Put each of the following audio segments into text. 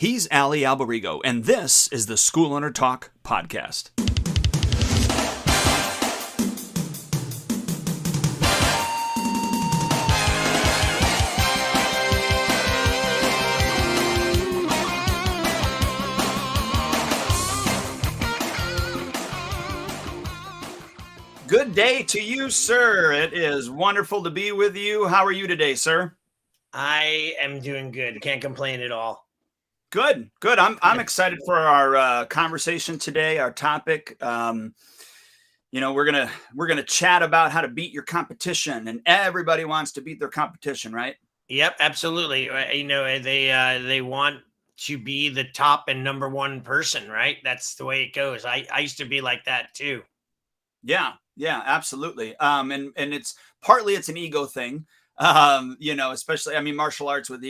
He's Ali Alberigo, and this is the School Owner Talk podcast. Good day to you, sir. It is wonderful to be with you. How are you today, sir? I am doing good. Can't complain at all. Good. I'm excited for our conversation today. Our topic. We're gonna chat about how to beat your competition, and everybody wants to beat their competition, right? Yep, absolutely. They want to be the top and number one person, right? That's the way it goes. I used to be like that too. Yeah, absolutely. And it's partly it's an ego thing. Especially martial artists with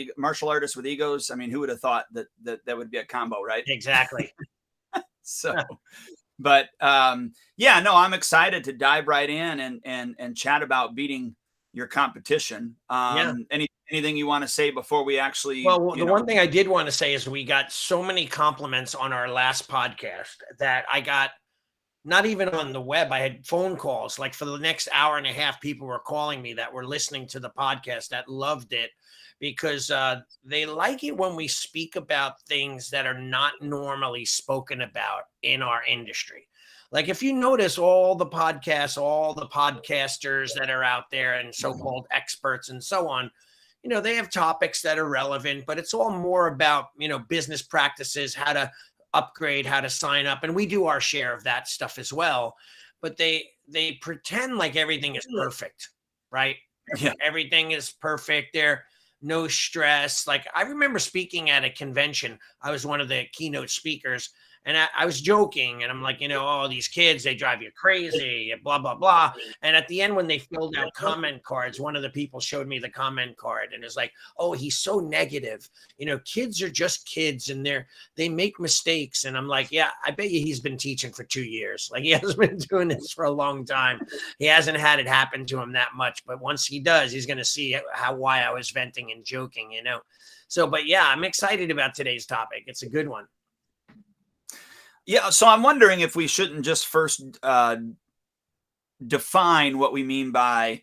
egos. I mean, who would have thought that would be a combo, right? Exactly. So, but I'm excited to dive right in and chat about beating your competition. Anything you want to say before we actually? Well, the one thing I did want to say is we got so many compliments on our last podcast that I got. Not even on the web. I had phone calls. Like for the next hour and a half, people were calling me that were listening to the podcast that loved it because they like it when we speak about things that are not normally spoken about in our industry. Like if you notice all the podcasts, all the podcasters that are out there and so-called experts and so on, they have topics that are relevant, but it's all more about, business practices, how to upgrade, how to sign up, and we do our share of that stuff as well, but they pretend like everything is perfect, right? Everything is perfect. There no stress. Like I remember speaking at a convention. I was one of the keynote speakers, and I was joking, and I'm like, these kids, they drive you crazy, blah, blah, blah. And at the end, when they filled out comment cards, one of the people showed me the comment card and it's like, oh, he's so negative. Kids are just kids and they make mistakes. And I'm like, yeah, I bet you he's been teaching for 2 years. Like he hasn't been doing this for a long time. He hasn't had it happen to him that much. But once he does, he's going to see why I was venting and joking, So, but yeah, I'm excited about today's topic. It's a good one. Yeah, so I'm wondering if we shouldn't just first define what we mean by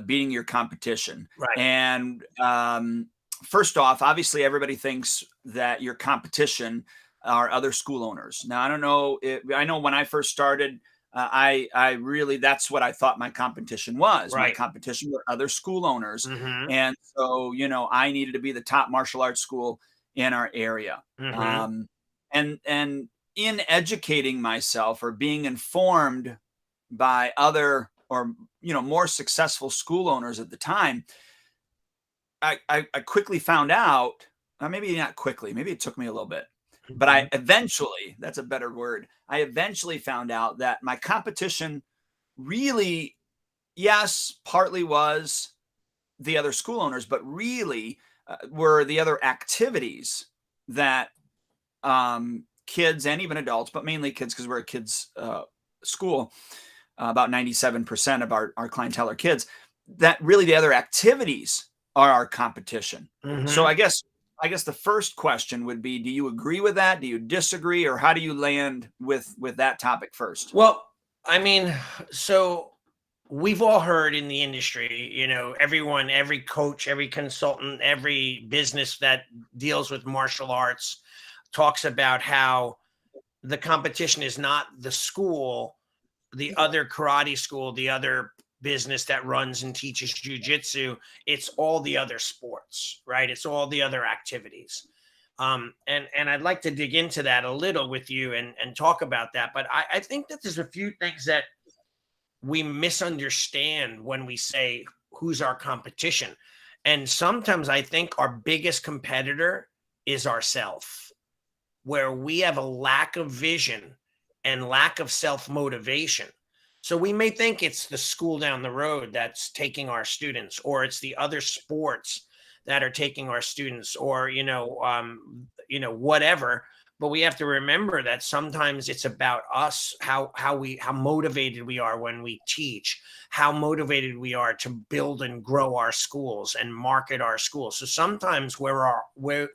beating your competition. Right. And first off, obviously, everybody thinks that your competition are other school owners. Now, I don't know. I know when I first started, I really, that's what I thought my competition was. Right. My competition were other school owners. Mm-hmm. And so, I needed to be the top martial arts school in our area. Mm-hmm. And in educating myself or being informed by other or more successful school owners at the time, I quickly found out, maybe not quickly, maybe it took me a little bit, but I eventually, that's a better word, I eventually found out that my competition really, yes, partly was the other school owners, but really were the other activities that kids and even adults, but mainly kids because we're a kids school. About 97% of our clientele are kids. That really the other activities are our competition. Mm-hmm. So I guess the first question would be, do you agree with that? Do you disagree? Or how do you land with that topic first? Well, so we've all heard in the industry, everyone, every coach, every consultant, every business that deals with martial arts talks about how the competition is not the school, the other karate school, the other business that runs and teaches jujitsu. It's all the other sports, right? It's all the other activities. And I'd like to dig into that a little with you and talk about that. But I think that there's a few things that we misunderstand when we say who's our competition. And sometimes I think our biggest competitor is ourself, where we have a lack of vision and lack of self-motivation. So we may think it's the school down the road that's taking our students, or it's the other sports that are taking our students, or, whatever. But we have to remember that sometimes it's about us, how motivated we are when we teach, how motivated we are to build and grow our schools and market our schools. So sometimes where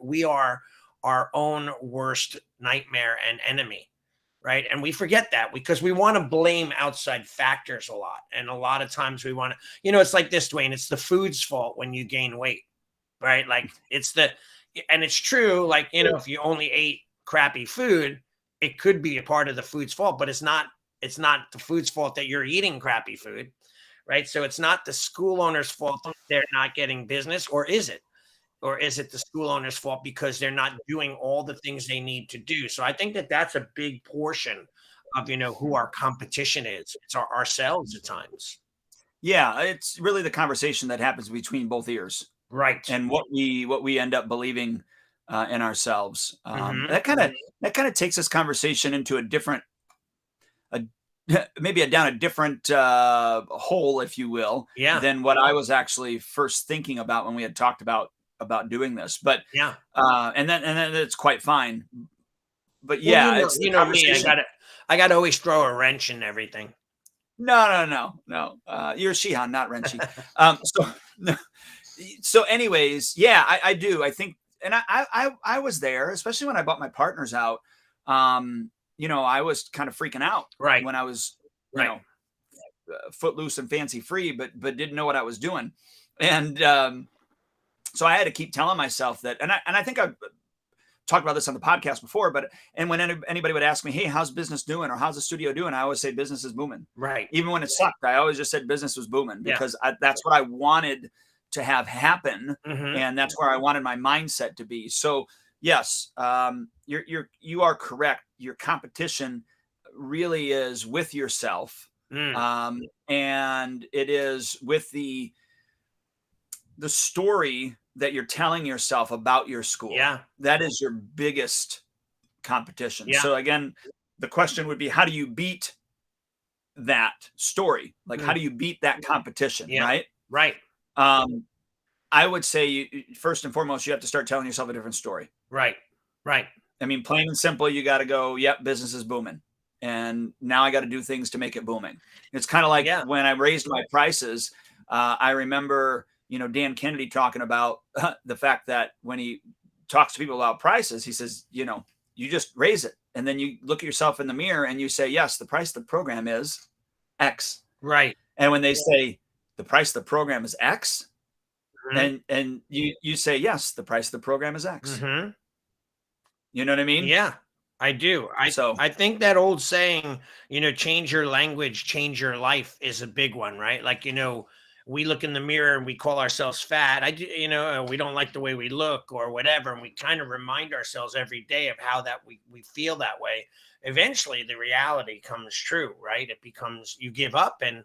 we are our own worst nightmare and enemy, right? And we forget that because we want to blame outside factors a lot. And a lot of times we want to, it's like this, Dwayne, it's the food's fault when you gain weight, right? Like and it's true, like, if you only ate crappy food, it could be a part of the food's fault, but it's not the food's fault that you're eating crappy food, right? So it's not the school owner's fault that they're not getting business, or is it? Or is it the school owner's fault because they're not doing all the things they need to do? So I think that that's a big portion of, who our competition is. It's ourselves at times. Yeah, it's really the conversation that happens between both ears, Right. and what we end up believing in ourselves. Mhm. That kind of takes this conversation into a maybe down a different hole, if you will, Yeah. than what I was actually first thinking about when we had talked about doing this. But Yeah. and then it's quite fine. But Well, yeah, it's the me, conversation. I gotta always throw a wrench in everything. No. You're Shihan, not Renchi. So no. So, anyways, yeah, I do. I think, and I was there, especially when I bought my partners out. I was kind of freaking out Right. when I was, you Right. know, footloose and fancy free, but didn't know what I was doing, and so I had to keep telling myself that, and I think I've talked about this on the podcast before, but and when anybody would ask me, "Hey, how's business doing?" or "How's the studio doing?" I always say business is booming. Right. Even when it sucked, I always just said business was booming Yeah. because that's what I wanted to have happen, Mhm. and that's where I wanted my mindset to be. So yes, you are correct. Your competition really is with yourself, Mm. and it is with the story that you're telling yourself about your school. Yeah. That is your biggest competition. Yeah. So again, the question would be, how do you beat that story? Like, how Mm. do you beat that competition? Yeah. Right. Right. Um, I would say first and foremost, you have to start telling yourself a different story. Right. Right. I mean, plain and simple, you got to go, yep, business is booming. And now I got to do things to make it booming. It's kind of like Yeah. when I raised my prices. I remember, Dan Kennedy talking about the fact that when he talks to people about prices, he says, you just raise it. And then you look at yourself in the mirror and you say, yes, the price of the program is X. Right. And when they say the price of the program is X, Mhm. and you say, yes, the price of the program is X. Mhm. You know what I mean? Yeah, I do. So I think that old saying, change your language, change your life is a big one, right? Like, we look in the mirror and we call ourselves fat. I do, we don't like the way we look or whatever. And we kind of remind ourselves every day of how that we feel that way. Eventually the reality comes true, right? It becomes, you give up and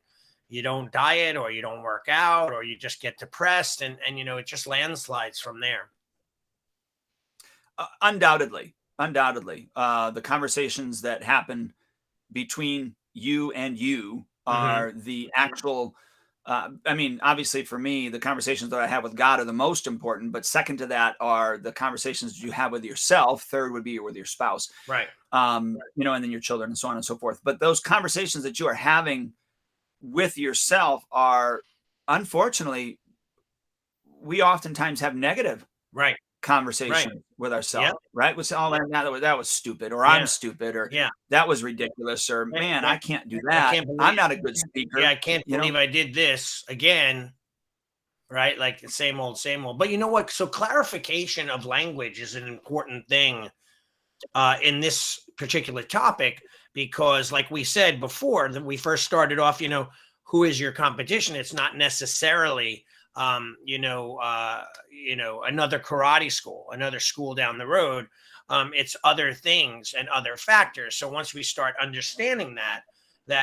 you don't diet or you don't work out or you just get depressed and it just landslides from there. undoubtedly, the conversations that happen between you and you Hmm. are the actual. I mean, obviously, for me, the conversations that I have with God are the most important. But second to that are the conversations you have with yourself. Third would be with your spouse, Right. and then your children, and so on and so forth. But those conversations that you are having with yourself are, unfortunately, we oftentimes have negative Right. Right. conversation with Yeah. ourselves, right? We say, "Oh, man, that was stupid," or "I'm Yeah. stupid," or Yeah. "That was ridiculous," or Yeah, "Man, yeah. I can't do I that. can't believe I'm not a good yeah, speaker," I can't you know? believe I did this again, right? Like the same old. But you know what? So clarification of language is an important thing in this particular topic because, like we said before, that we first started off, who is your competition? It's not necessarily, another karate school, another school down the road. It's other things and other factors. So once we start understanding that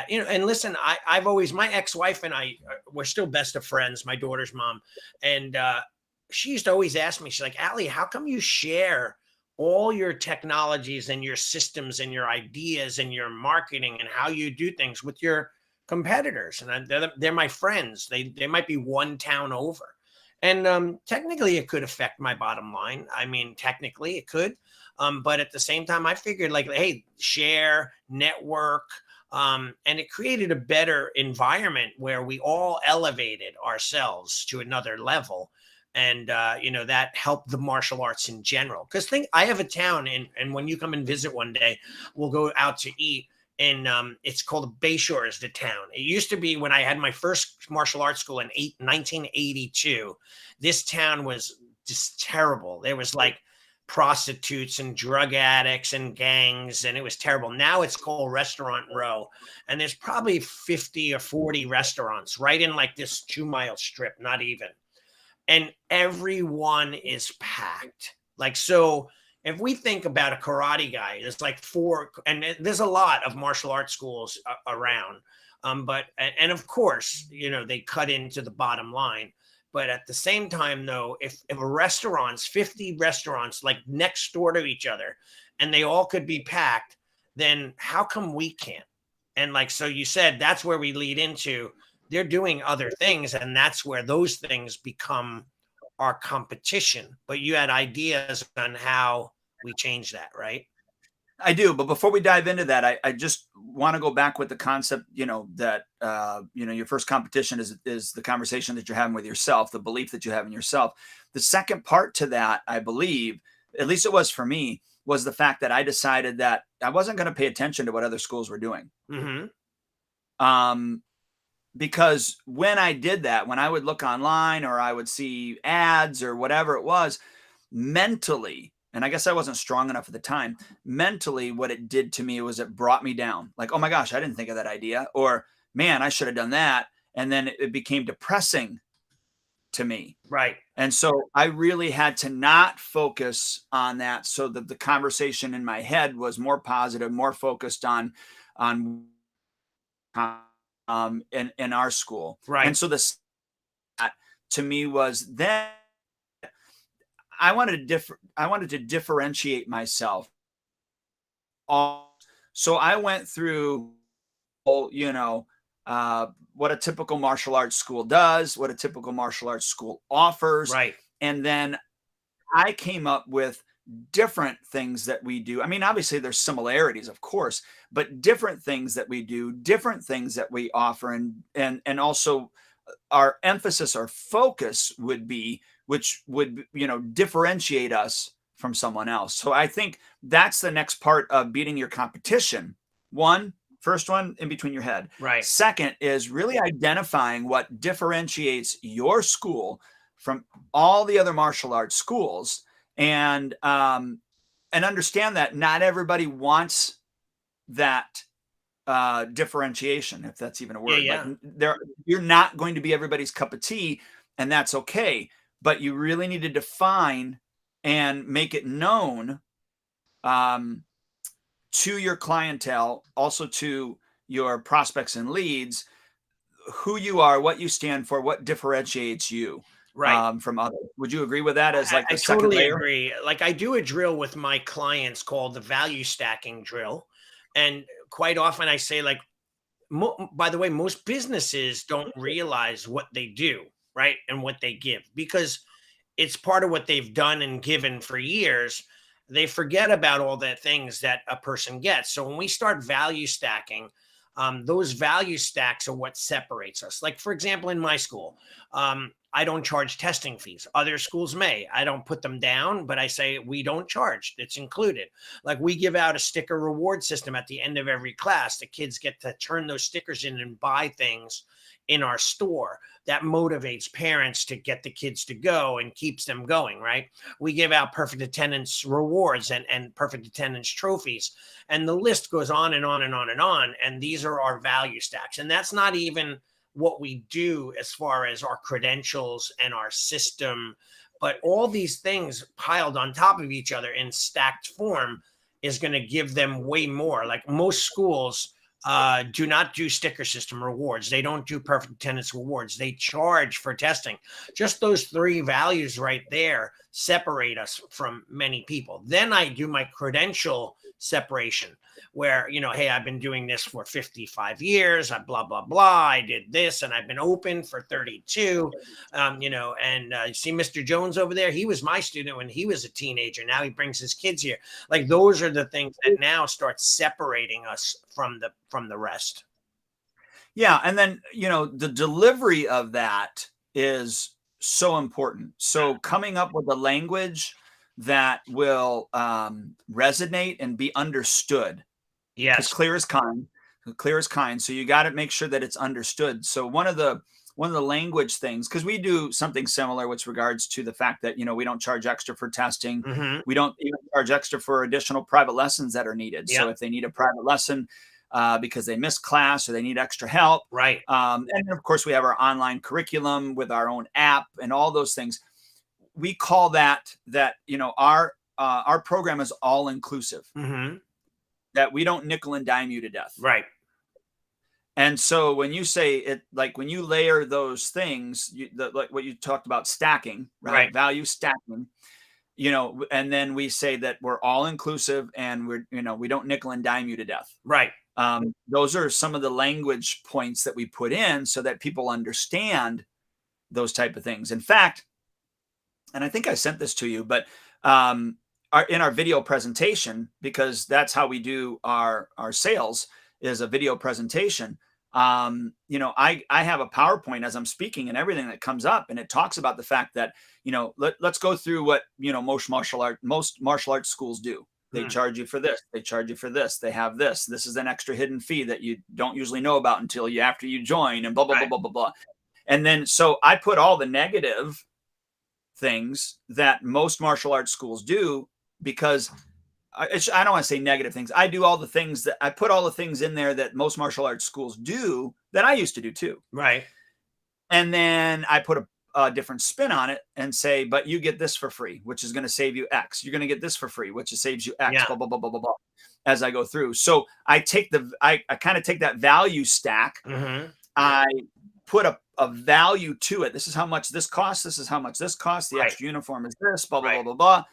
and listen, I've always, my ex-wife and I, we're still best of friends, my daughter's mom, and she used to always ask me, she's like, "Ali, how come you share all your technologies and your systems and your ideas and your marketing and how you do things with your competitors?" And they're my friends. They might be one town over, and technically it could affect my bottom line. I mean, technically it could, but at the same time, I figured, like, hey, share, network. And it created a better environment where we all elevated ourselves to another level And that helped the martial arts in general. Because I have a town, and when you come and visit one day, we'll go out to eat. And it's called Bayshore is the town. It used to be, when I had my first martial arts school in 1982, this town was just terrible. There was like prostitutes and drug addicts and gangs, and it was terrible. Now it's called Restaurant Row, and there's probably 50 or 40 restaurants right in like this 2-mile strip, not even. And everyone is packed. Like, so if we think about a karate guy, there's like 4, and there's a lot of martial arts schools around. And of course, they cut into the bottom line. But at the same time, though, if a restaurant's 50 restaurants like next door to each other, and they all could be packed, then how come we can't? And like, so you said, that's where we lead into, they're doing other things, and that's where those things become our competition. But you had ideas on how we change that, right? I do, but before we dive into that, I just want to go back with the concept, that your first competition is the conversation that you're having with yourself, the belief that you have in yourself. The second part to that, I believe, at least it was for me, was the fact that I decided that I wasn't going to pay attention to what other schools were doing. Because when I did that, when I would look online or I would see ads or whatever it was, mentally, and I guess I wasn't strong enough at the time, mentally, what it did to me was it brought me down. Like, oh my gosh, I didn't think of that idea. Or, man, I should have done that. And then it became depressing to me. Right. And so I really had to not focus on that, so that the conversation in my head was more positive, more focused on in our school. Right. And so this to me was then I wanted to differentiate myself. So I went through, what a typical martial arts school does, what a typical martial arts school offers. Right. And then I came up with different things that we do. I mean, obviously there's similarities, of course, but different things that we do, different things that we offer, and also our emphasis, our focus would be, which would, differentiate us from someone else. So I think that's the next part of beating your competition. First one in between your head. Right. Second is really identifying what differentiates your school from all the other martial arts schools, and understand that not everybody wants that differentiation, if that's even a word. Yeah. Like, you're not going to be everybody's cup of tea, and that's okay. But you really need to define and make it known to your clientele, also to your prospects and leads, who you are, what you stand for, what differentiates you. Right. From others. Would you agree with that as like I the second totally layer? agree. Like, I do a drill with my clients called the value stacking drill. And quite often I say, like, by the way, most businesses don't realize what they do, right? And what they give, because it's part of what they've done and given for years. They forget about all the things that a person gets. So when we start value stacking, those value stacks are what separates us. Like, for example, in my school, I don't charge testing fees. Other schools may. I don't put them down, but I say we don't charge. It's included. Like, we give out a sticker reward system at the end of every class. The kids get to turn those stickers in and buy things in our store. That motivates parents to get the kids to go and keeps them going, right? We give out perfect attendance rewards and perfect attendance trophies. And the list goes on and on and on and on. And these are our value stacks. And that's not even what we do as far as our credentials and our system, but all these things piled on top of each other in stacked form is going to give them way more. Like, most schools do not do sticker system rewards. They don't do perfect attendance rewards. They charge for testing. Just those 3 values right there separate us from many people. Then I do my credential separation, where, hey, I've been doing this for 55 years. I blah, blah, blah. I did this, and I've been open for 32. You see Mr. Jones over there? He was my student when he was a teenager. Now he brings his kids here. Like, those are the things that now start separating us from the rest. Yeah. And then, the delivery of that is so important. So coming up with a language that will resonate and be understood, because Yes. clear is kind. So you got to make sure that it's understood. So one of the language things, because we do something similar with regards to the fact that, we don't charge extra for testing. Hmm. We don't even charge extra for additional private lessons that are needed. Yeah. So if they need a private lesson because they missed class or they need extra help, Right. and then of course we have our online curriculum with our own app and all those things. We call that our program is all inclusive. Hmm. That we don't nickel and dime you to death. Right. And so when you say it, like when you layer those things, like what you talked about, stacking, right? Right. Value stacking, and then we say that we're all inclusive and we don't nickel and dime you to death. Right. Those are some of the language points that we put in so that people understand those type of things. In fact, and I think I sent this to you, but in our video presentation, because that's how we do our sales, is a video presentation. I have a PowerPoint as I'm speaking and everything that comes up, and it talks about the fact that, let's go through what, most martial arts schools do. They charge you for this. They charge you for this. They have this. This is an extra hidden fee that you don't usually know about until after you join, and blah, blah, blah, blah, blah, blah. And then, so I put all the negative things that most martial arts schools do, because I don't want to say negative things. I do all the things that I put all the things in there that most martial arts schools do that I used to do too. Right. And then I put a different spin on it and say, but you get this for free, which is going to save you X. You're going to get this for free, which saves you X, blah, blah, blah, blah, blah, blah, as I go through. So I kind of take that value stack. I put a value to it. This is how much this costs. This is how much this costs. The extra uniform is this, blah, blah, blah, blah, blah.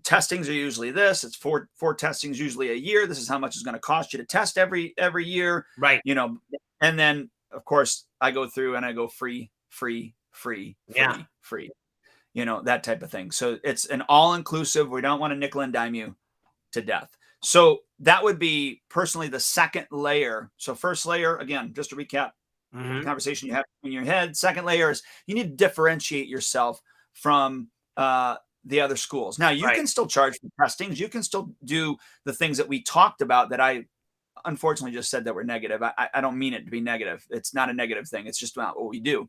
Testings are usually this. It's four testings usually a year. This is how much it's going to cost you to test every year. Right. And then of course I go through and I go free, that type of thing. So it's an all-inclusive. We don't want to nickel and dime you to death. So that would be personally the second layer. So first layer, again, just to recap, the conversation you have in your head. Second layer is you need to differentiate yourself from the other schools. Now you can still charge for testings. You can still do the things that we talked about that I unfortunately just said that were negative. I don't mean it to be negative. It's not a negative thing. It's just about what we do.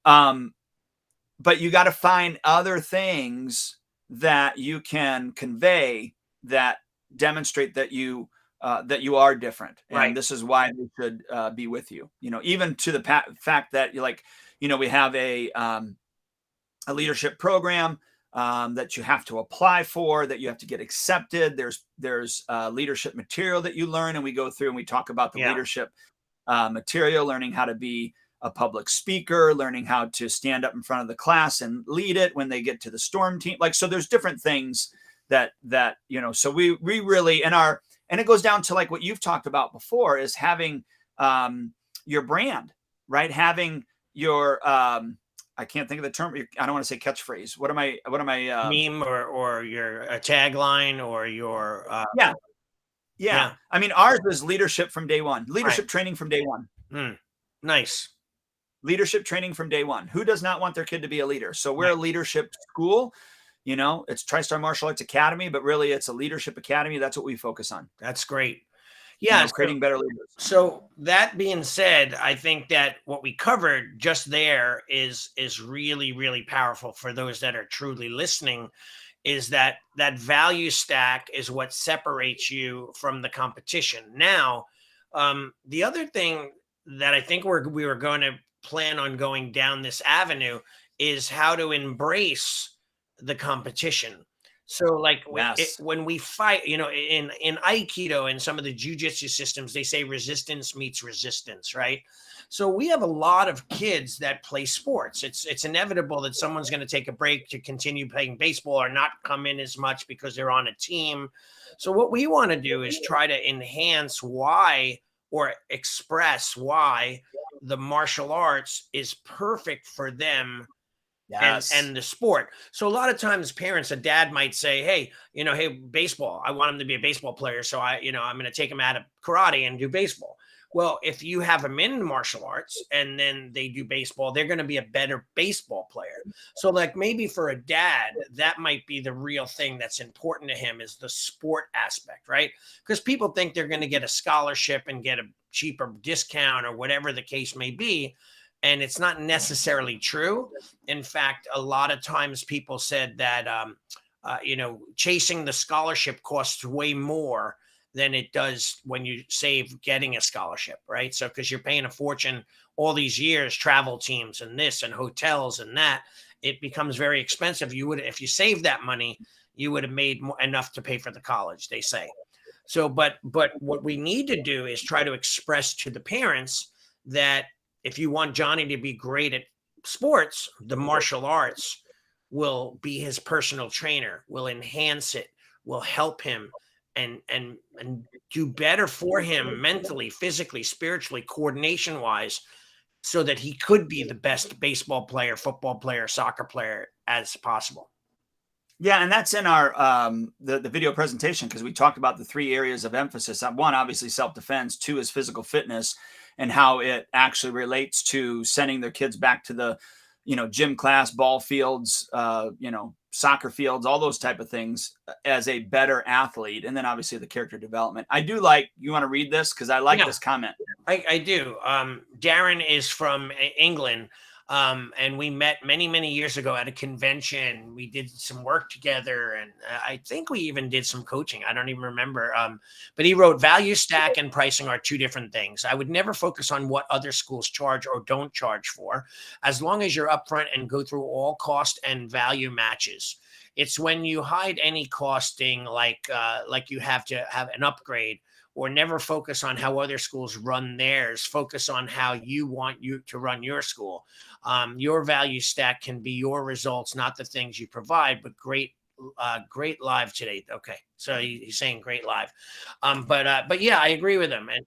But you got to find other things that you can convey that demonstrate that you are different. And this is why they should be with you. Even to the fact that we have a leadership program that you have to apply for, that you have to get accepted. There's leadership material that you learn, and we go through and we talk about the leadership material, learning how to be a public speaker, learning how to stand up in front of the class and lead it when they get to the storm team. So there's different things that so we really, and it goes down to like what you've talked about before, is having your brand, right? Having your I can't think of the term. I don't want to say catchphrase. What am I? Meme or your tagline or your yeah. I mean, ours is leadership from day one. Leadership training from day one. Nice. Leadership training from day one. Who does not want their kid to be a leader? So we're a leadership school. It's TriStar Martial Arts Academy, but really it's a leadership academy. That's what we focus on. That's great. Yeah, creating better leaders. So that being said, I think that what we covered just there is really, really powerful for those that are truly listening, is that value stack is what separates you from the competition. Now, the other thing that I think we were going to plan on going down this avenue is how to embrace the competition. So when we fight, in Aikido and some of the jujitsu systems, they say resistance meets resistance, right? So we have a lot of kids that play sports. It's inevitable that someone's going to take a break to continue playing baseball or not come in as much because they're on a team. So what we want to do is try to enhance why, or express why, the martial arts is perfect for them. Yes. And the sport. So a lot of times parents, a dad might say, hey, hey, baseball, I want him to be a baseball player. So I'm going to take him out of karate and do baseball. Well, if you have them in martial arts and then they do baseball, they're going to be a better baseball player. So like maybe for a dad, that might be the real thing that's important to him is the sport aspect, right? Because people think they're going to get a scholarship and get a cheaper discount or whatever the case may be. And it's not necessarily true. In fact, a lot of times people said that, chasing the scholarship costs way more than it does when you save getting a scholarship, right? So, because you're paying a fortune all these years, travel teams and this and hotels and that, it becomes very expensive. You would, if you save that money, you would have made enough to pay for the college, they say. So, but what we need to do is try to express to the parents that if you want Johnny to be great at sports, the martial arts will be his personal trainer, will enhance it, will help him and do better for him mentally, physically, spiritually, coordination wise, so that he could be the best baseball player, football player, soccer player as possible. Yeah, and that's in our the video presentation because we talked about the 3 areas of emphasis. One, obviously self-defense. 2 is physical fitness and how it actually relates to sending their kids back to the, gym class, ball fields, soccer fields, all those type of things as a better athlete. And then obviously the character development. I do like, you want to read this? Because I like this comment. I do. Darren is from England. And we met many, many years ago at a convention. We did some work together, and I think we even did some coaching. I don't even remember. But he wrote, value stack and pricing are 2 different things. I would never focus on what other schools charge or don't charge for, as long as you're upfront and go through all cost and value matches. It's when you hide any costing, like you have to have an upgrade, or never focus on how other schools run theirs. Focus on how you want you to run your school. Your value stack can be your results, not the things you provide, but great live today. Okay. So he's saying great live. But yeah, I agree with him. And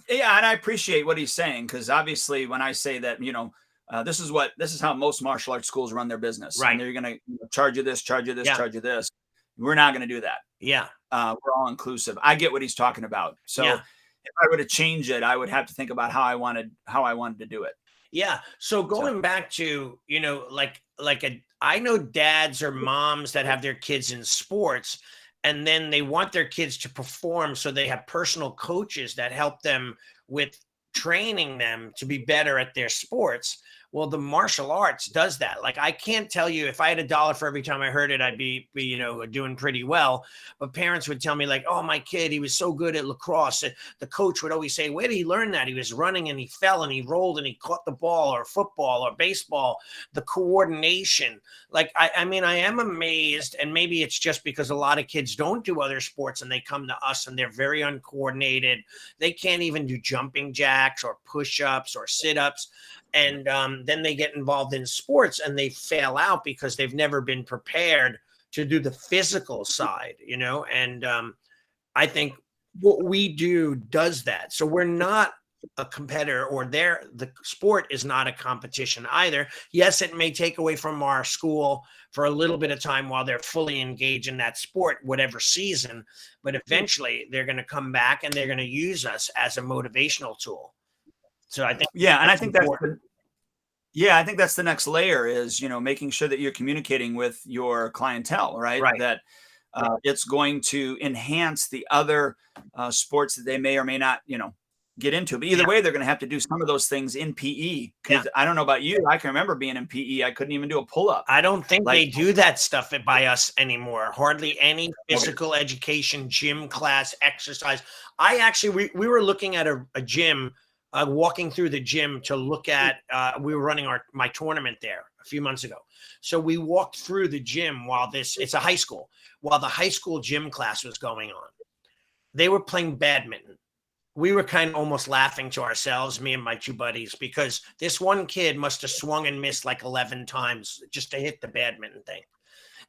I appreciate what he's saying. Cause obviously when I say that, this is how most martial arts schools run their business. Right. And they're going to charge you this, charge you this, Yeah. charge you this. We're not going to do that. Yeah. We're all inclusive. I get what he's talking about. So if I were to change it, I would have to think about how I wanted to do it. Yeah. So going back to, I know dads or moms that have their kids in sports, and then they want their kids to perform. So they have personal coaches that help them with training them to be better at their sports. Well, the martial arts does that. Like, I can't tell you if I had $1 for every time I heard it, I'd be doing pretty well. But parents would tell me like, oh, my kid, he was so good at lacrosse. The coach would always say, where did he learn that? He was running and he fell and he rolled and he caught the ball, or football or baseball, the coordination. Like, I am amazed, and maybe it's just because a lot of kids don't do other sports and they come to us and they're very uncoordinated. They can't even do jumping jacks or push-ups or sit-ups. And then they get involved in sports and they fail out because they've never been prepared to do the physical side, and I think what we do does that. So we're not a competitor, or the sport is not a competition either. Yes, it may take away from our school for a little bit of time while they're fully engaged in that sport, whatever season, but eventually they're going to come back and they're going to use us as a motivational tool. So I think, I think that's the next layer is, making sure that you're communicating with your clientele, right? That it's going to enhance the other sports that they may or may not, get into. But either way, they're going to have to do some of those things in PE. Because I don't know about you, I can remember being in PE. I couldn't even do a pull-up. I don't think they do that stuff by us anymore. Hardly any physical education, gym class, exercise. We were looking at a gym. Walking through the gym to look at, we were running my tournament there a few months ago. So we walked through the gym it's a high school, while the high school gym class was going on. They were playing badminton. We were kind of almost laughing to ourselves, me and my 2 buddies, because this one kid must have swung and missed like 11 times just to hit the badminton thing.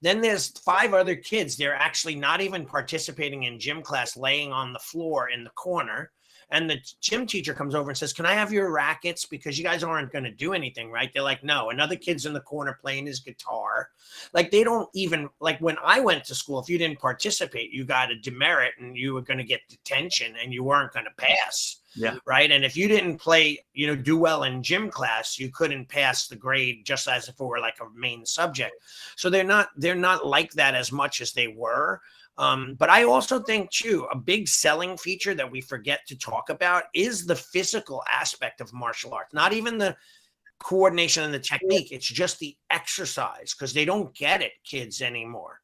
Then there's 5 other kids. They're actually not even participating in gym class, laying on the floor in the corner. And the gym teacher comes over and says, "Can I have your rackets? Because you guys aren't going to do anything, right?" They're like, "No." Another kid's in the corner playing his guitar. Like, they don't even, like, when I went to school, if you didn't participate, you got a demerit and you were going to get detention and you weren't going to pass. Yeah. Right. And if you didn't play, do well in gym class, you couldn't pass the grade, just as if it were like a main subject. So they're not like that as much as they were. But I also think, too, a big selling feature that we forget to talk about is the physical aspect of martial arts, not even the coordination and the technique. It's just the exercise, because they don't get it, kids, anymore.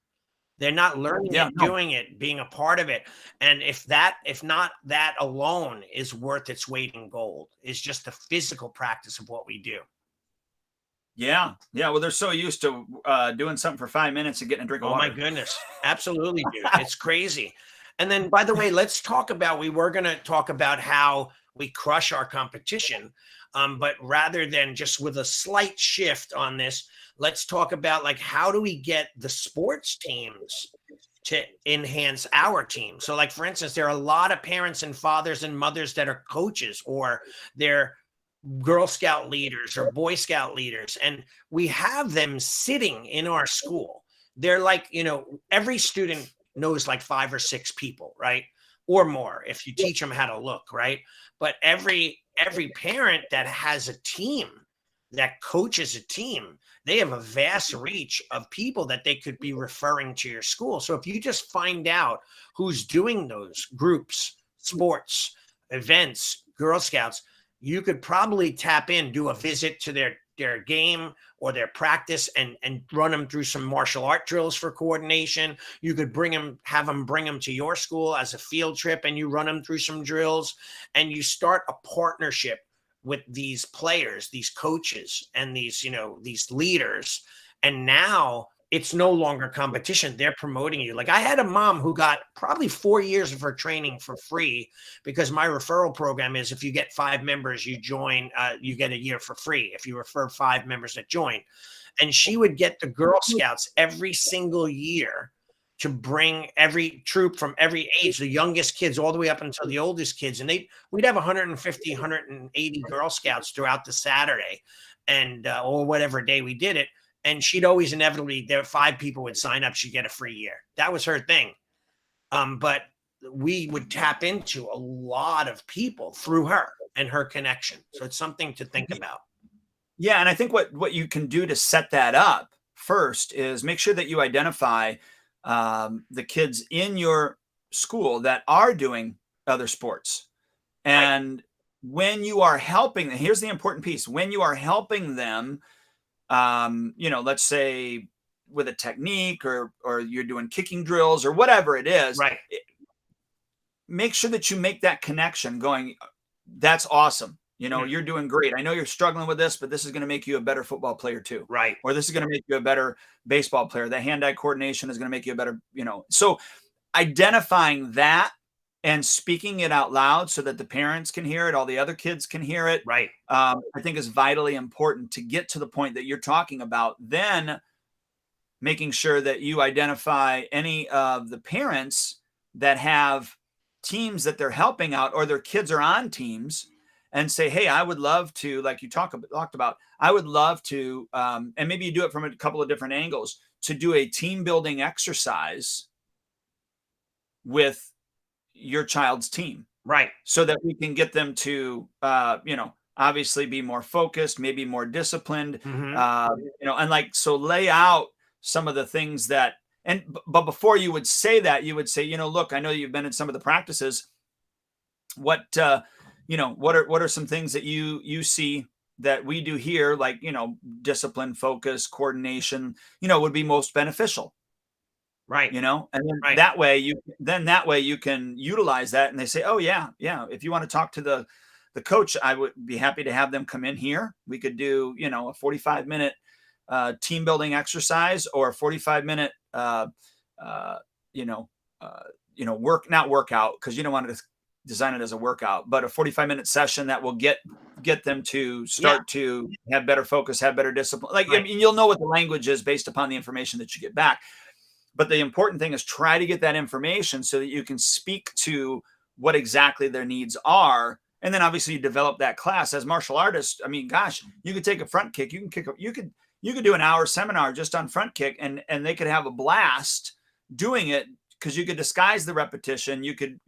They're not learning it, doing it, being a part of it. And if not that alone is worth its weight in gold, is just the physical practice of what we do. Yeah. Yeah. Well, they're so used to doing something for 5 minutes and getting a drink of Oh water. my goodness. Absolutely, dude. It's crazy. And then, by the way, we were going to talk about how we crush our competition. But rather than just with a slight shift on this, let's talk about, like, how do we get the sports teams to enhance our team? So, like, for instance, there are a lot of parents and fathers and mothers that are coaches, or they're Girl Scout leaders or Boy Scout leaders, and we have them sitting in our school. They're like, every student knows like 5 or 6 people, right? Or more, if you teach them how to look, right? But every parent that has a team, that coaches a team, they have a vast reach of people that they could be referring to your school. So if you just find out who's doing those groups, sports, events, Girl Scouts, you could probably tap in, do a visit to their game or their practice, and run them through some martial art drills for coordination. You could have them bring them to your school as a field trip, and you run them through some drills, and you start a partnership with these players, these coaches, and these leaders. And now it's no longer competition. They're promoting you. Like, I had a mom who got probably 4 years of her training for free, because my referral program is, if you get 5 members, you join, you get a year for free if you refer 5 members that join. And she would get the Girl Scouts every single year to bring every troop from every age, the youngest kids all the way up until the oldest kids. And we'd have 150, 180 Girl Scouts throughout the Saturday, and or whatever day we did it. And she'd always inevitably, there 5 people would sign up, she'd get a free year. That was her thing. But we would tap into a lot of people through her and her connection. So it's something to think about. Yeah. And I think what you can do to set that up first is make sure that you identify the kids in your school that are doing other sports. And when you are helping them, here's the important piece. When you are helping them, let's say with a technique, or you're doing kicking drills or whatever it is, right? Make sure that you make that connection going, that's awesome. You're doing great. I know you're struggling with this, but this is going to make you a better football player too. Right. Or this is going to make you a better baseball player. The hand-eye coordination is going to make you a better, so identifying that and speaking it out loud so that the parents can hear it, all the other kids can hear it. Right. I think is vitally important to get to the point that you're talking about. Then making sure that you identify any of the parents that have teams that they're helping out, or their kids are on teams, and say, hey, I would love to, like you talked about, I would love to, and maybe you do it from a couple of different angles, to do a team building exercise with your child's team. Right. So that we can get them to, obviously be more focused, maybe more disciplined, and so lay out some of the things that, but before you would say that, you would say, look, I know you've been in some of the practices. What are some things that you see that we do here, like, discipline, focus, coordination, would be most beneficial. Right. And then that way you can utilize that, and they say, oh yeah. If you want to talk to the coach, I would be happy to have them come in here. We could do, a 45-minute team building exercise, or a 45-minute, not workout, because you don't want to design it as a workout, but a 45-minute session that will get them to start to have better focus, have better discipline. I mean, you'll know what the language is based upon the information that you get back. But the important thing is try to get that information so that you can speak to what exactly their needs are. And then obviously you develop that class as martial artists. I mean, gosh, you could take a front kick, you could do an hour seminar just on front kick, and they could have a blast doing it, because you could disguise the repetition. You could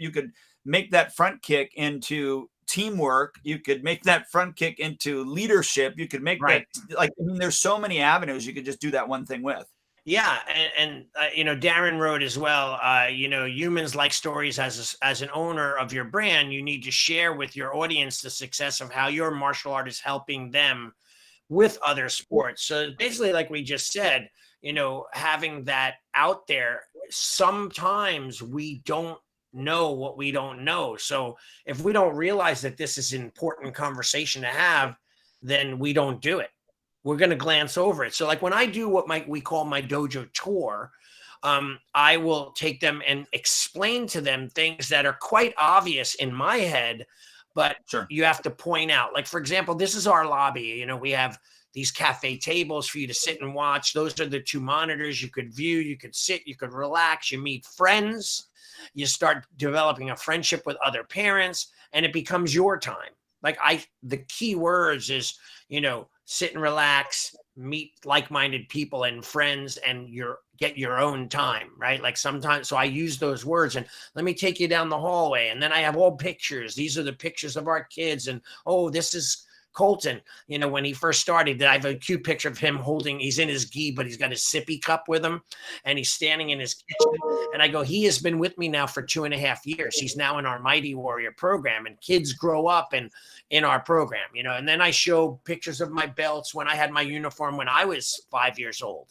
make that front kick into teamwork. You could make that front kick into leadership. You could make Right. that, like, I mean, there's so many avenues you could just do that one thing with. Yeah, and Darren wrote as well. Humans like stories. As an owner of your brand, you need to share with your audience the success of how your martial art is helping them with other sports. So basically, like we just said, having that out there. Sometimes we don't know what we don't know. So if we don't realize that this is an important conversation to have, then we don't do it. We're going to glance over it. So like when I do what we call my dojo tour, I will take them and explain to them things that are quite obvious in my head, but Sure. you have to point out. Like, for example, this is our lobby. We have these cafe tables for you to sit and watch. Those are the 2 monitors. You could view, you could sit, you could relax, you meet friends, you start developing a friendship with other parents, and it becomes your time. Like the key words is, sit and relax, meet like-minded people and friends, and get your own time, right? Like sometimes, so I use those words, and let me take you down the hallway. And then I have all pictures. These are the pictures of our kids. And, oh, this is Colton, when he first started, I have a cute picture of him he's in his gi, but he's got his sippy cup with him, and he's standing in his kitchen. And I go, he has been with me now for 2.5 years. He's now in our Mighty Warrior program, and kids grow up in our program, and then I show pictures of my belts when I had my uniform when I was 5 years old,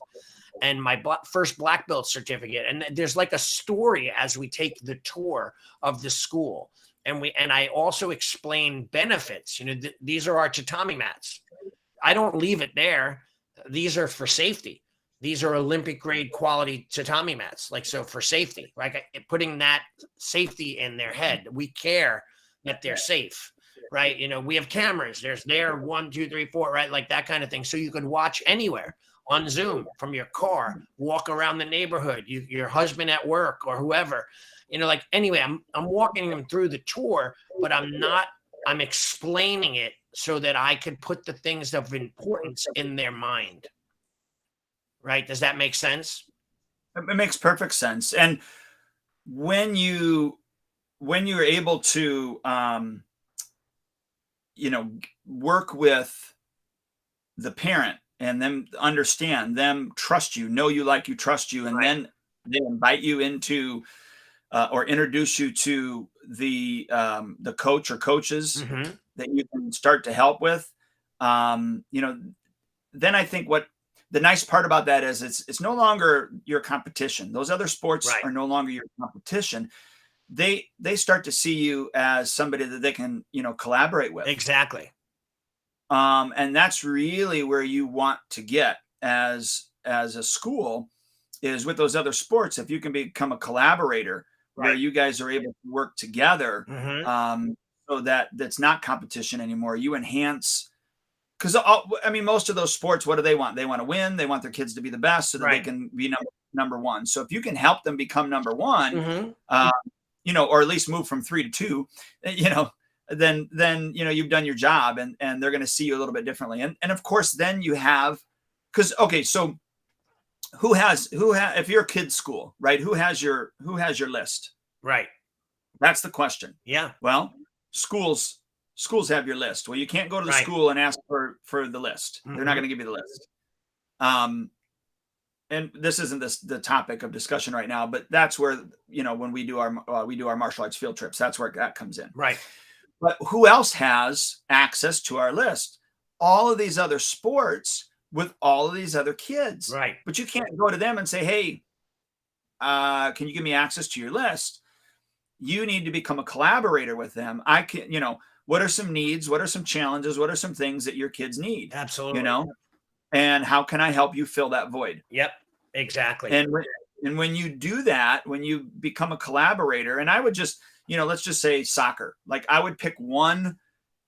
and my first black belt certificate. And there's like a story as we take the tour of the school. And I also explain benefits. These are our tatami mats. I don't leave it there. These are for safety. These are Olympic grade quality tatami mats. Like, so for safety, like putting that safety in their head. We care that they're safe, right? We have cameras. There's 1, 2, 3, 4, right? Like that kind of thing. So you could watch anywhere on Zoom from your car, walk around the neighborhood, your husband at work or whoever. Anyway, I'm walking them through the tour, but I'm explaining it so that I could put the things of importance in their mind. Right? Does that make sense? It makes perfect sense. And when you're able to, work with the parent and them understand, them trust you, know you, like you, trust you, and then they invite you into, or introduce you to the coach or coaches that you can start to help with. Then I think what the nice part about that is it's no longer your competition. Those other sports are no longer your competition. They start to see you as somebody that they can, collaborate with. Exactly. And that's really where you want to get as a school, is with those other sports. If you can become a collaborator, where you guys are able to work together, so that that's not competition anymore. You enhance, because most of those sports, what do they want? They want to win. They want their kids to be the best, so that they can be number one. So if you can help them become number one, or at least move from 3 to 2, then you've done your job, and they're going to see you a little bit differently. And of course, then you have, so who has if you're a kid's school, right? Who has your list? Right. That's the question. Yeah. Well, schools have your list. Well, you can't go to the school and ask for the list. They're not going to give you the list. And this isn't the topic of discussion right now, but that's where, when we do our martial arts field trips, that's where that comes in. Right. But who else has access to our list? All of these other sports with all of these other kids. Right. But you can't go to them and say, hey, can you give me access to your list? You need to become a collaborator with them. I can, what are some needs? What are some challenges? What are some things that your kids need? Absolutely. And how can I help you fill that void? Yep, exactly. And when you do that, when you become a collaborator, and I would just, let's just say soccer, like I would pick one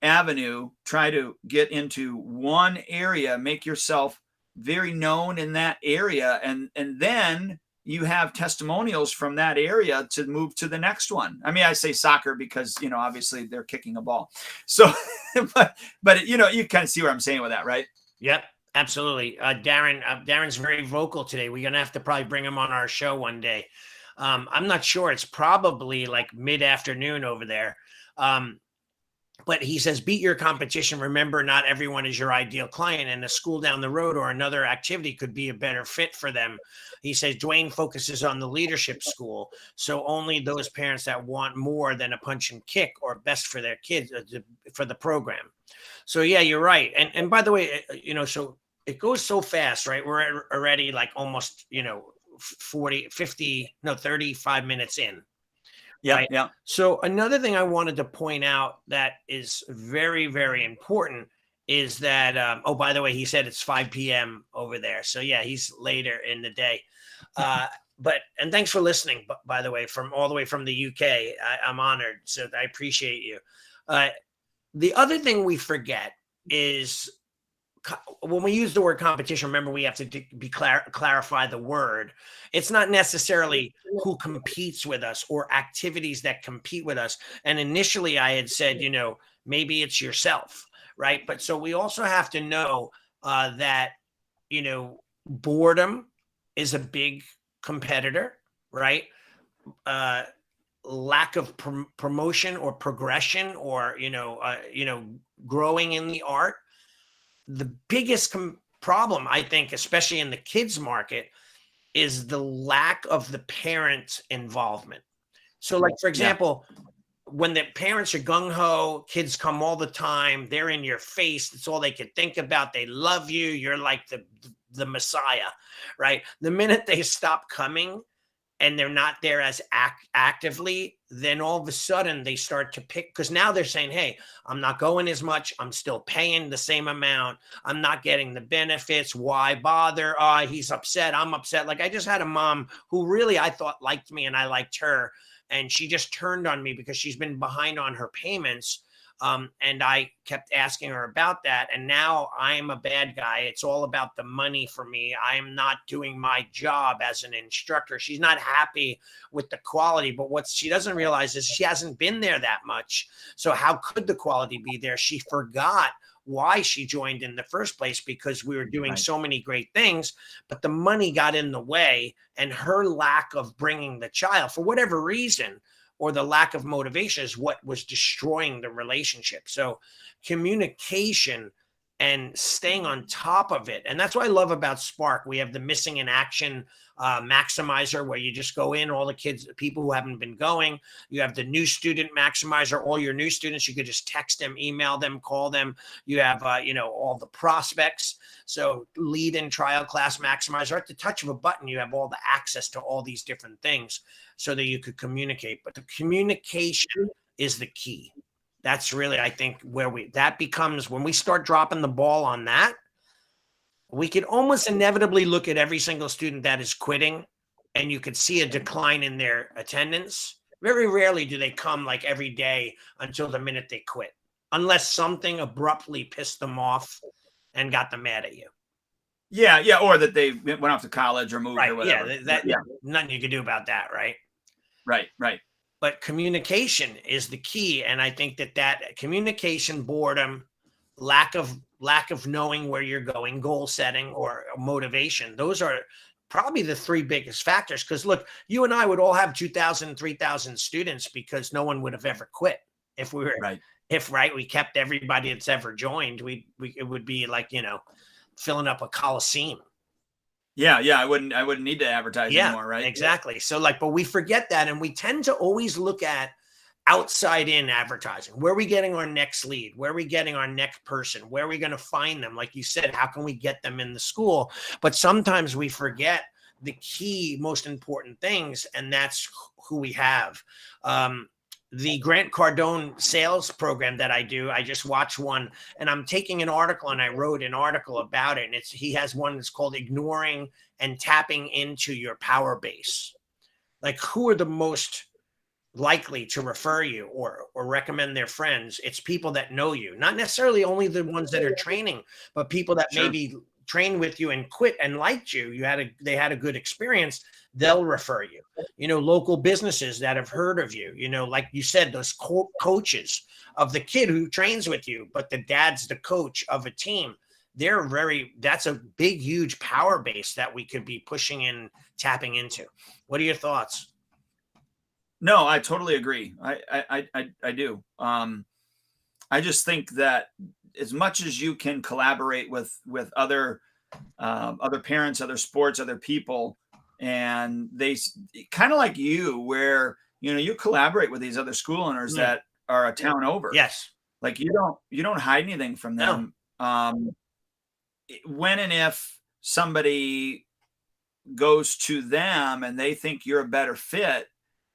avenue, try to get into one area, make yourself very known in that area. And then you have testimonials from that area to move to the next one. I mean, I say soccer because, obviously they're kicking a ball. So, but you kind of see what I'm saying with that, right? Yep, absolutely. Darren's very vocal today. We're gonna have to probably bring him on our show one day. I'm not sure. It's probably like mid-afternoon over there. But he says, beat your competition. Remember, not everyone is your ideal client, and a school down the road or another activity could be a better fit for them. He says, Dwayne focuses on the leadership school. So only those parents that want more than a punch and kick or best for their kids for the program. So, yeah, you're right. And by the way, so it goes so fast, right? We're already like almost, 35 minutes in. Yeah. Right? Yeah. So another thing I wanted to point out that is very, very important is that, oh, by the way, he said it's 5 p.m. over there. So yeah, he's later in the day. And thanks for listening, by the way, from all the way from the UK. I'm honored. So I appreciate you. The other thing we forget is when we use the word competition, remember we have to clarify the word. It's not necessarily who competes with us or activities that compete with us. And initially I had said, maybe it's yourself, right? But so we also have to know that, boredom is a big competitor, right? Lack of promotion or progression or, growing in the art. The biggest problem, I think, especially in the kids market, is the lack of the parent involvement. So like, for example, when the parents are gung-ho, kids come all the time, they're in your face. That's all they can think about. They love you. You're like the messiah, right? The minute they stop coming and they're not there as actively, then all of a sudden they start to pick, because now they're saying, hey, I'm not going as much. I'm still paying the same amount. I'm not getting the benefits. Why bother? He's upset. I'm upset. Like I just had a mom who really I thought liked me and I liked her. And she just turned on me because she's been behind on her payments. And I kept asking her about that. And now I'm a bad guy. It's all about the money for me. I am not doing my job as an instructor. She's not happy with the quality, but what she doesn't realize is she hasn't been there that much. So how could the quality be there? She forgot why she joined in the first place, because we were doing so many great things, but the money got in the way, and her lack of bringing the child for whatever reason, or the lack of motivation, is what was destroying the relationship. So communication and staying on top of it. And that's what I love about Spark. We have the missing in action maximizer, where you just go in, all the kids, people who haven't been going. You have the new student maximizer, all your new students, you could just text them, email them, call them. You have, all the prospects. So lead and trial class maximizer, at the touch of a button, you have all the access to all these different things so that you could communicate. But the communication is the key. That's really, I think, where that becomes, when we start dropping the ball on that, we could almost inevitably look at every single student that is quitting, and you could see a decline in their attendance. Very rarely do they come like every day until the minute they quit, unless something abruptly pissed them off and got them mad at you. Yeah, or that they went off to college or moved or whatever. Nothing you can do about that, right? Right. But communication is the key, and I think that communication, boredom, lack of knowing where you're going, goal setting, or motivation, those are probably the three biggest factors. Because look, you and I would all have 2,000, 3,000 students, because no one would have ever quit if we were we kept everybody that's ever joined. It would be like, filling up a coliseum. Yeah. I wouldn't need to advertise anymore, right? Exactly. So but we forget that, and we tend to always look at outside in advertising. Where are we getting our next lead? Where are we getting our next person? Where are we going to find them? Like you said, how can we get them in the school? But sometimes we forget the key, most important things, and that's who we have. The Grant Cardone sales program that I do, I just watched one, and I'm taking an article, and I wrote an article about it. And he has one that's called Ignoring and Tapping into Your Power Base. Like, who are the most likely to refer you or recommend their friends? It's people that know you, not necessarily only the ones that are training, but people that maybe trained with you and quit and liked you, they had a good experience, they'll refer you. Local businesses that have heard of you, like you said, those coaches of the kid who trains with you, but the dad's the coach of a team. That's a big, huge power base that we could be pushing and tapping into. What are your thoughts? No, I totally agree. I do. I just think that as much as you can collaborate with other parents, other sports, other people, and they kind of like you, where you collaborate with these other school owners that are a town over. Yes, like you don't hide anything from them. No. When and if somebody goes to them and they think you're a better fit,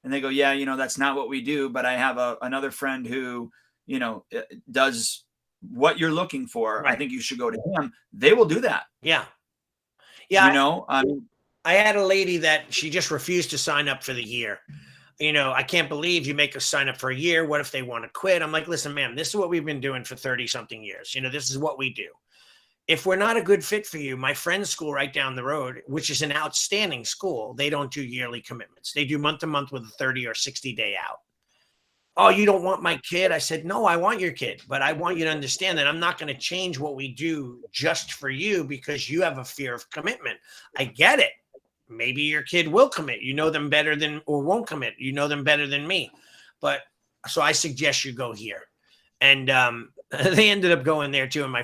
and they go, yeah, that's not what we do, but I have another friend who does what you're looking for. Right. I think you should go to him. They will do that. Yeah. I had a lady that she just refused to sign up for the year. I can't believe you make us sign up for a year. What if they want to quit? I'm like, listen, ma'am, this is what we've been doing for 30 something years. This is what we do. If we're not a good fit for you, my friend's school right down the road, which is an outstanding school, they don't do yearly commitments. They do month to month with a 30 or 60 day out. Oh, you don't want my kid? I said, no, I want your kid, but I want you to understand that I'm not going to change what we do just for you because you have a fear of commitment. I get it. Maybe your kid will commit. You know them better than, or won't commit. You know them better than me. But so I suggest you go here. And they ended up going there too. And my